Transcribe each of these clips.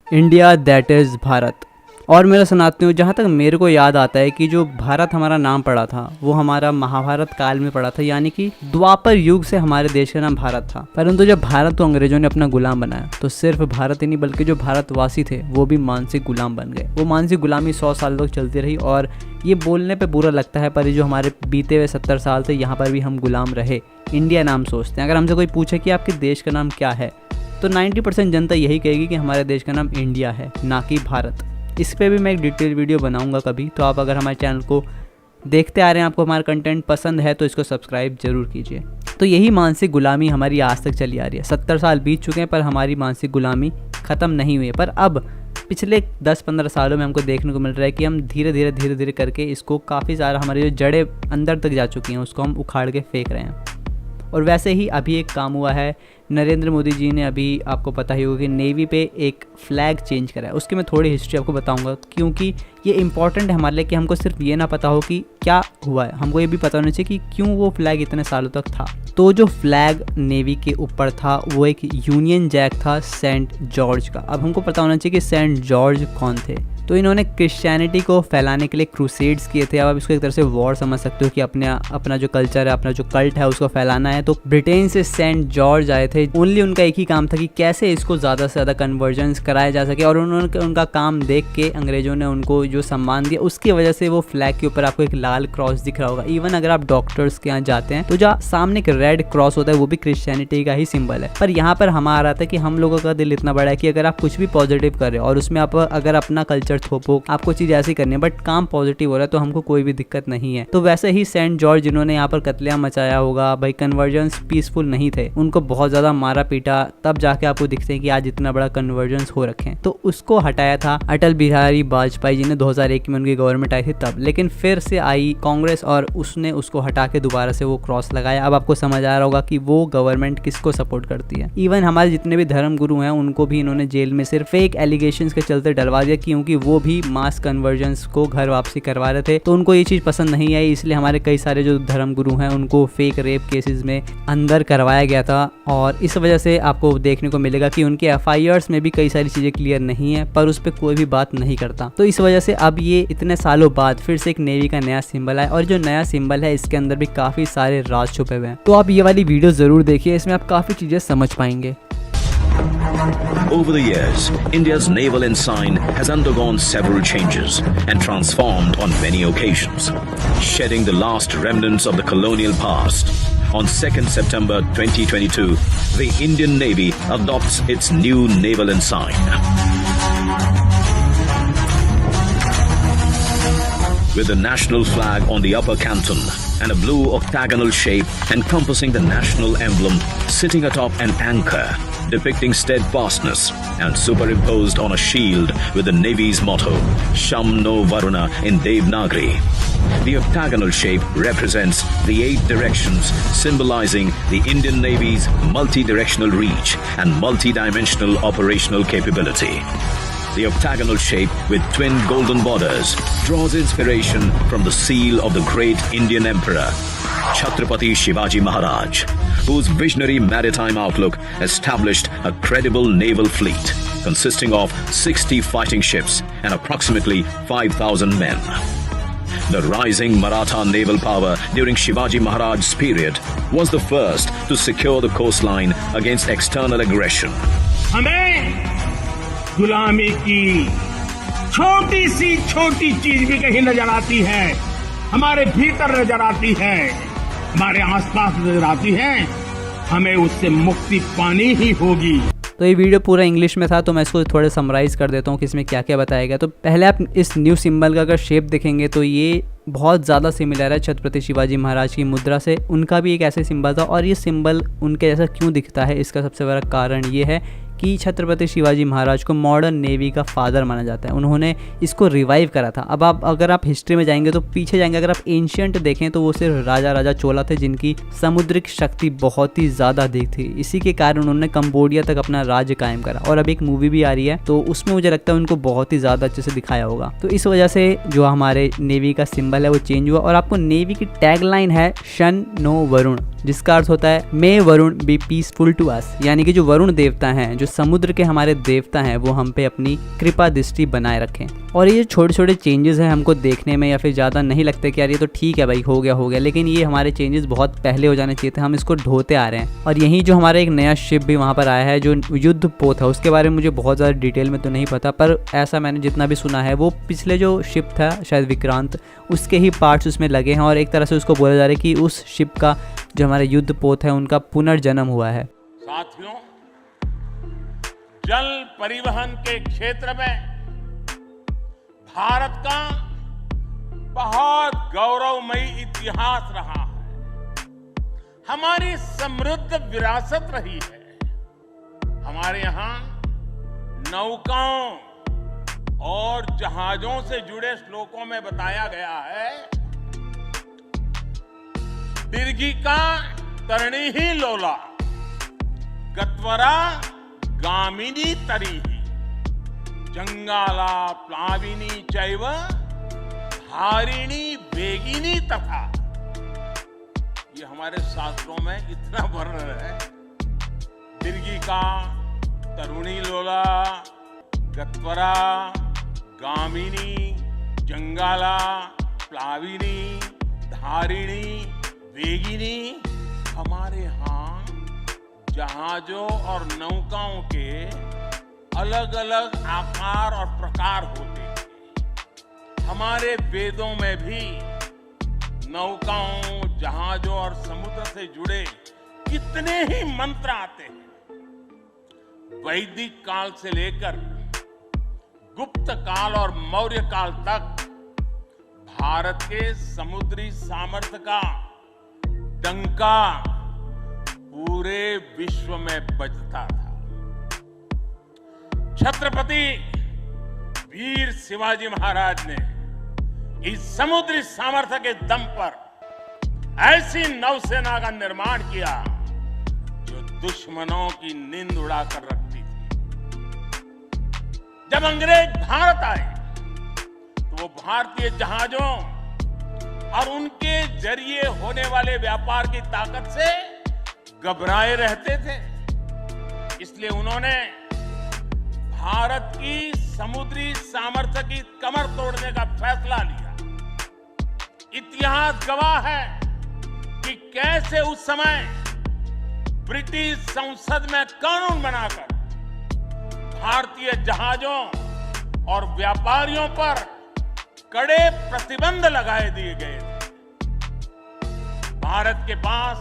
India that is Bharat. और मेरा सनातनियों, जहाँ तक मेरे को याद आता है कि जो भारत हमारा नाम पड़ा था वो हमारा महाभारत काल में पड़ा था, यानी कि द्वापर युग से हमारे देश का नाम भारत था। परंतु जब भारत को अंग्रेजों ने अपना गुलाम बनाया तो सिर्फ भारत ही नहीं बल्कि जो भारतवासी थे वो भी मानसिक गुलाम बन गए। वो मानसिक गुलामी 100 साल तक चलती रही और ये बोलने पर बुरा लगता है, पर ये जो हमारे बीते हुए 70 साल थे यहाँ पर भी हम गुलाम रहे। इंडिया नाम सोचते हैं। अगर हमसे कोई पूछे कि आपके देश का नाम क्या है तो 90% जनता यही कहेगी कि हमारे देश का नाम इंडिया है, ना कि भारत। इस पे भी मैं एक डिटेल वीडियो बनाऊंगा कभी, तो आप अगर हमारे चैनल को देखते आ रहे हैं, आपको हमारा कंटेंट पसंद है तो इसको सब्सक्राइब जरूर कीजिए। तो यही मानसिक गुलामी हमारी आज तक चली आ रही है। 70 साल बीत चुके हैं पर हमारी मानसिक गुलामी ख़त्म नहीं हुई है। पर अब पिछले 10-15 सालों में हमको देखने को मिल रहा है कि हम धीरे धीरे करके इसको काफ़ी सारा, हमारी जो जड़ें अंदर तक जा चुकी हैं उसको हम उखाड़ के फेंक रहे हैं। और वैसे ही अभी एक काम हुआ है, नरेंद्र मोदी जी ने अभी, आपको पता ही होगा कि नेवी पे एक फ़्लैग चेंज करा है। उसकी मैं थोड़ी हिस्ट्री आपको बताऊंगा क्योंकि ये इंपॉर्टेंट है हमारे लिए कि हमको सिर्फ ये ना पता हो कि क्या हुआ है, हमको ये भी पता होना चाहिए कि क्यों वो फ्लैग इतने सालों तक था। तो जो फ्लैग नेवी के ऊपर था वो एक यूनियन जैक था सेंट जॉर्ज का। अब हमको पता होना चाहिए कि सेंट जॉर्ज कौन थे। तो इन्होंने क्रिश्चियनिटी को फैलाने के लिए क्रूसेड्स किए थे। अब आप इसको एक तरह से वॉर समझ सकते हो कि अपना जो कल्चर है, अपना जो कल्ट है उसको फैलाना है। तो ब्रिटेन से सेंट जॉर्ज आए थे। ओनली उनका एक ही काम था कि कैसे इसको ज़्यादा से ज़्यादा कन्वर्जन्स कराया जा सके। और उन्होंने उनका काम देख के अंग्रेजों ने उनको जो सम्मान दिया उसकी वजह से वो फ्लैग के ऊपर आपको एक लाल क्रॉस दिख रहा होगा। इवन अगर आप डॉक्टर्स के यहाँ जाते हैं तो जो सामने एक रेड क्रॉस होता है वो भी क्रिश्चियनिटी का ही सिंबल है। पर यहाँ पर हमारा आता है कि हम लोगों का दिल इतना बड़ा है कि अगर आप कुछ भी पॉजिटिव कर रहे हो और उसमें आप अगर अपना कल्चर थोपो, आपको चीज़ ऐसी करनी है बट काम पॉजिटिव हो रहा है तो हमको कोई भी दिक्कत नहीं है। तो वैसे ही सेंट जॉर्ज जिन्होंने यहाँ पर कत्लेआम मचाया होगा, भाई कन्वर्जन्स पीसफुल नहीं थे, उनको बहुत ज़्यादा मारा पीटा, तब जाके आपको दिखते हैं कि आज इतना बड़ा कन्वर्जन्स हो रखे हैं। तो उसको हटाया था अटल बिहारी वाजपेयी जी ने, 2001 में उनकी गवर्नमेंट आई थी तब। लेकिन फिर से आई कांग्रेस और उसने उसको हटा के दोबारा से वो क्रॉस लगाया। अब आपको समझ आ रहा होगा कि वो गवर्नमेंट किसको सपोर्ट करती है। इवन हमारे जितने भी धर्म गुरु हैं उनको भी इन्होंने जेल में सिर्फ फेक एलिगेशंस के चलते डलवा दिया, क्योंकि वो भी मास कन्वर्जन्स को घर वापसी करवा रहे थे। तो उनको ये चीज़ पसंद नहीं आई, इसलिए हमारे कई सारे जो धर्म गुरु हैं उनको फेक रेप केसेस में अंदर करवाया गया था। और इस वजह से आपको देखने को मिलेगा कि उनके FIRs में भी कई सारी चीज़ें क्लियर नहीं है, पर उस पर कोई भी बात नहीं करता। तो इस वजह से अब ये इतने सालों बाद फिर से एक नेवी का नया सिंबल है। और जो नया सिंबल है इसके अंदर भी काफ़ी सारे राज छुपे हुए हैं। तो आप ये वाली वीडियो ज़रूर देखिए, इसमें आप काफ़ी चीज़ें समझ पाएंगे। Over the years, India's naval ensign has undergone several changes and transformed on many occasions, shedding the last remnants of the colonial past. On 2nd September 2022, the Indian Navy adopts its new naval ensign. With the national flag on the upper canton and a blue octagonal shape encompassing the national emblem sitting atop an anchor depicting steadfastness and superimposed on a shield with the Navy's motto, Sham no Varuna in Devanagari. The octagonal shape represents the 8 directions, symbolizing the Indian Navy's multi-directional reach and multi-dimensional operational capability. The octagonal shape with twin golden borders draws inspiration from the seal of the great Indian Emperor, Chhatrapati Shivaji Maharaj, whose visionary maritime outlook established a credible naval fleet consisting of 60 fighting ships and approximately 5,000 men. The rising Maratha naval power during Shivaji Maharaj's period was the first to secure the coastline against external aggression. हमें गुलामी की छोटी सी छोटी चीज भी कहीं नजर आती है, हमारे भीतर नजर आती है, हमारे आसपास नजर आती है, हमें उससे मुक्ति पानी ही होगी। तो ये वीडियो पूरा इंग्लिश में था तो मैं इसको थोड़ा समराइज कर देता हूँ कि इसमें क्या क्या बताया गया। तो पहले आप इस न्यू सिंबल का अगर शेप देखेंगे तो ये बहुत ज़्यादा सिमिलर है छत्रपति शिवाजी महाराज की मुद्रा से। उनका भी एक ऐसे सिंबल था और ये सिंबल उनके जैसा क्यों दिखता है, इसका सबसे बड़ा कारण ये है कि छत्रपति शिवाजी महाराज को मॉडर्न नेवी का फादर माना जाता है। उन्होंने इसको रिवाइव करा था। अब अगर आप हिस्ट्री में जाएंगे तो पीछे जाएंगे, अगर आप एंशियंट देखें तो वो सिर्फ राजा चोला थे जिनकी समुद्रिक शक्ति बहुत ही ज़्यादा अधिक थी। इसी के कारण उन्होंने कंबोडिया तक अपना राज्य कायम करा। और अब एक मूवी भी आ रही है तो उसमें मुझे लगता है उनको बहुत ही ज़्यादा अच्छे से दिखाया होगा। तो इस वजह से जो हमारे नेवी का सिंबल है वो चेंज हुआ। और आपको नेवी की टैगलाइन है शन नो वरुण, जिसका अर्थ होता है may Varun be peaceful to us, यानी कि जो वरुण देवता हैं, जो जो समुद्र के हमारे देवता हैं वो हम पे अपनी कृपा दृष्टि बनाए रखें। और ये छोटे छोटे चेंजेस हैं हमको देखने में या फिर ज़्यादा नहीं लगते कि यार ये तो ठीक है भाई, हो गया, लेकिन ये हमारे चेंजेस बहुत पहले हो जाने चाहिए थे, हम इसको ढोते आ रहे हैं। और यहीं जो हमारा एक नया शिप भी वहाँ पर आया है जो युद्ध पोत है, उसके बारे में मुझे बहुत ज़्यादा डिटेल में तो नहीं पता, पर ऐसा मैंने जितना भी सुना है वो पिछले जो शिप था शायद विक्रांत, उसके ही पार्ट्स उसमें लगे हैं और एक तरह से उसको बोला जा रहा है कि उस शिप का जो हमारा युद्ध पोत है उनका पुनर्जन्म हुआ है। साथियों, जल परिवहन के क्षेत्र में भारत का बहुत गौरवमयी इतिहास रहा है, हमारी समृद्ध विरासत रही है। हमारे यहाँ नौकाओं और जहाजों से जुड़े श्लोकों में बताया गया है, दीर्घिका तरणी ही लोला गत्वरा गामिनी तरीहि जंगाला प्लाविनी चैव धारिणी वेगिनी तथा। ये हमारे शास्त्रों में इतना वर्णन है। दीर्घिका तरुणी लोला गत्वरा गामिनी जंगाला प्लाविनी धारिणी वेगिनी। हमारे यहाँ जहाजों और नौकाओं के अलग अलग आकार और प्रकार होते हैं। हमारे वेदों में भी नौकाओं, जहाजों और समुद्र से जुड़े कितने ही मंत्र आते हैं। वैदिक काल से लेकर गुप्त काल और मौर्य काल तक भारत के समुद्री सामर्थ्य का डंका पूरे विश्व में बजता था। छत्रपति वीर शिवाजी महाराज ने इस समुद्री सामर्थ्य के दम पर ऐसी नौसेना का निर्माण किया जो दुश्मनों की नींद उड़ाकर रखती थी। जब अंग्रेज भारत आए तो वो भारतीय जहाजों और उनके जरिए होने वाले व्यापार की ताकत से घबराए रहते थे। इसलिए उन्होंने भारत की समुद्री सामर्थ्य की कमर तोड़ने का फैसला लिया। इतिहास गवाह है कि कैसे उस समय ब्रिटिश संसद में कानून बनाकर भारतीय जहाजों और व्यापारियों पर कड़े प्रतिबंध लगाए दिए गए थे। भारत के पास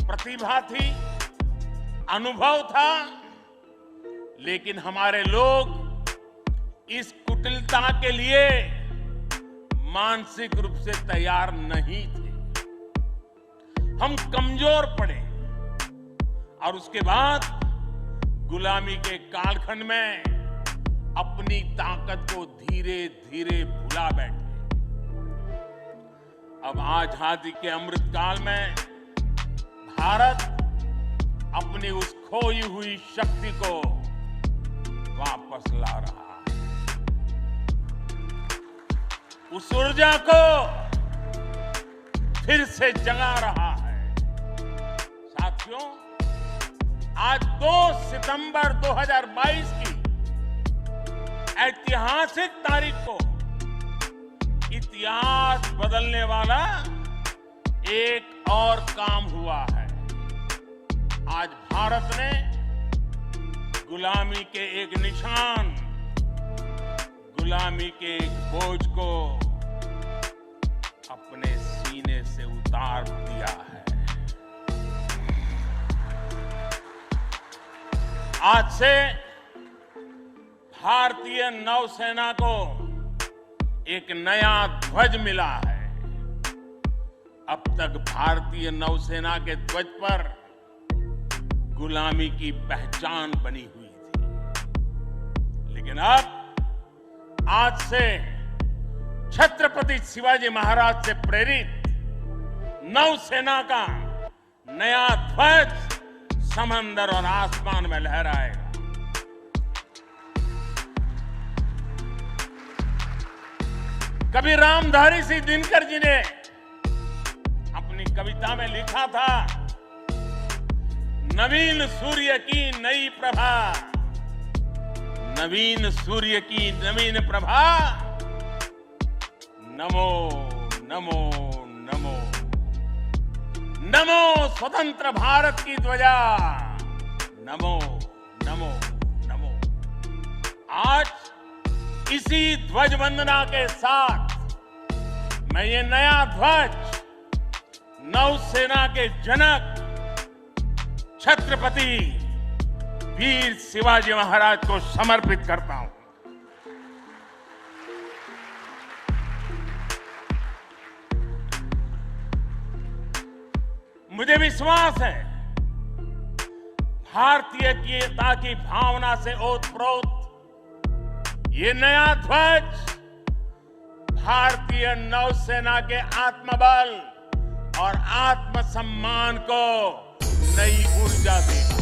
प्रतिभा थी, अनुभव था, लेकिन हमारे लोग इस कुटिलता के लिए मानसिक रूप से तैयार नहीं थे। हम कमजोर पड़े और उसके बाद गुलामी के कालखंड में अपनी ताकत को धीरे धीरे भुला बैठे। अब आजादी के अमृत काल में भारत अपनी उस खोई हुई शक्ति को वापस ला रहा है। उस ऊर्जा को फिर से जगा रहा है। साथियों, आज 2 सितंबर 2022 की ऐतिहासिक तारीख को इतिहास बदलने वाला एक और काम हुआ है। आज भारत ने गुलामी के एक निशान, गुलामी के एक बोझ को अपने सीने से उतार दिया है। आज से भारतीय नौसेना को एक नया ध्वज मिला है। अब तक भारतीय नौसेना के ध्वज पर गुलामी की पहचान बनी हुई थी, लेकिन अब आज से छत्रपति शिवाजी महाराज से प्रेरित नौसेना का नया ध्वज समंदर और आसमान में लहराएगा। कभी रामधारी सिंह दिनकर जी ने अपनी कविता में लिखा था, नवीन सूर्य की नई प्रभा, नवीन सूर्य की नवीन प्रभा, नमो नमो नमो नमो स्वतंत्र भारत की ध्वजा, नमो नमो नमो। आज इसी ध्वज वंदना के साथ मैं ये नया ध्वज नौसेना के जनक छत्रपति वीर शिवाजी महाराज को समर्पित करता हूं। मुझे विश्वास है भारतीयता की भावना से ओतप्रोत ये नया ध्वज भारतीय नौसेना के आत्मबल और आत्मसम्मान को नई ऊर्जा देगा।